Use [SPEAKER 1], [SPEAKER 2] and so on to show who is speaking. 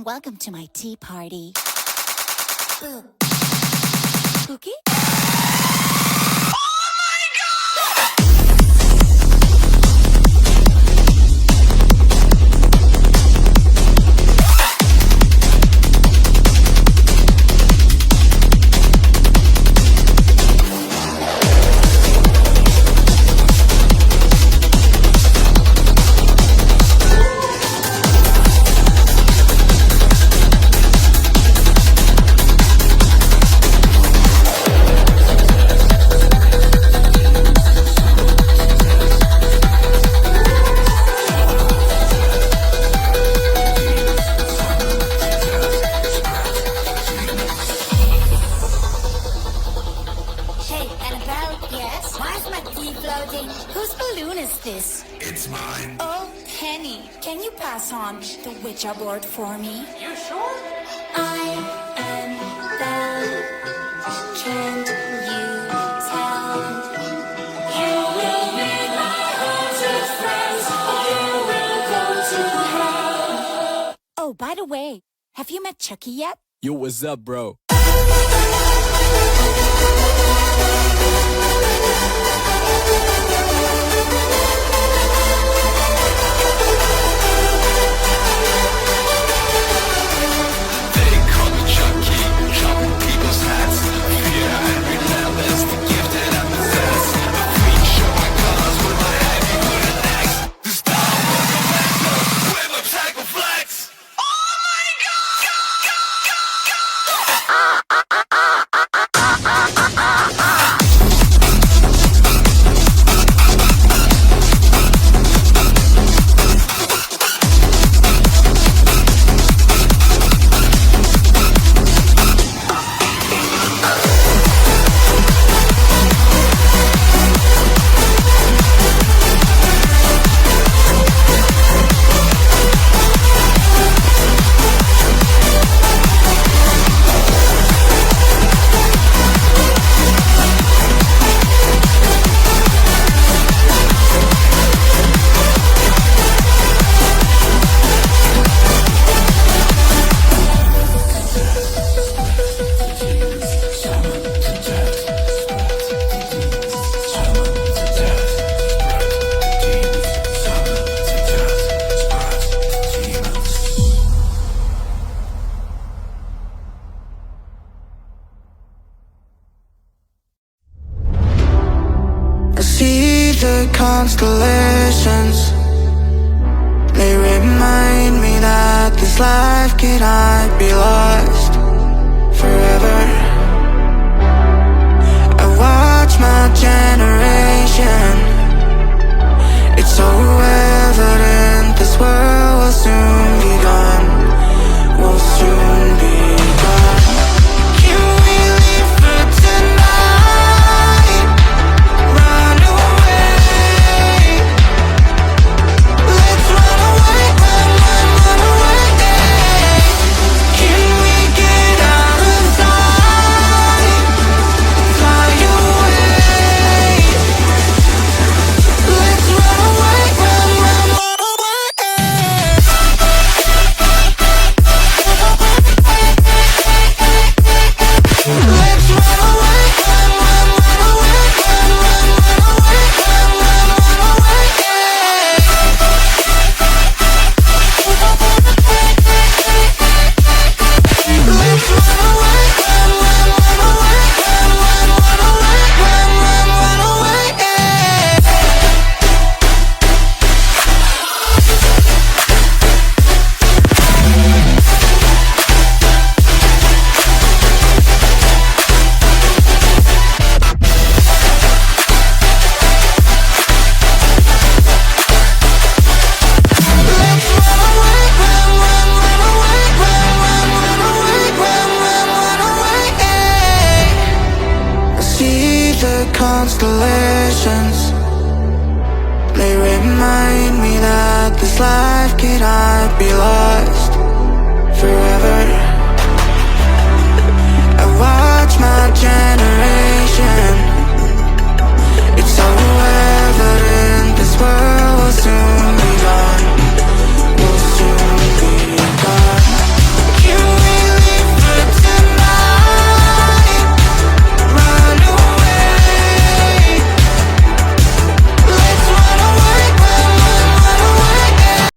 [SPEAKER 1] welcome to my tea party. Spooky?
[SPEAKER 2] Yes? Why is my tea floating?
[SPEAKER 1] Whose balloon is this?
[SPEAKER 3] It's mine.
[SPEAKER 1] Oh, Penny, can you pass on the Ouija board for me?
[SPEAKER 2] You sure?
[SPEAKER 1] I am Belle. Can you tell?
[SPEAKER 2] You will meet my haunted friends, or you will go to hell.
[SPEAKER 1] Oh, by the way, have you met Chucky yet?
[SPEAKER 4] Yo, what's up, bro?
[SPEAKER 5] See the constellations. They remind me that this life cannot be lost forever. I watch my generation. It's so evident this world will soon be gone. Will soon be gone. Can we leave for tonight? Run away. Let's run away, run away. Can we get out of sight? Fly away. Let's run away, run away. Let's run away, run away, constellations. They remind me that this life cannot be lost forever.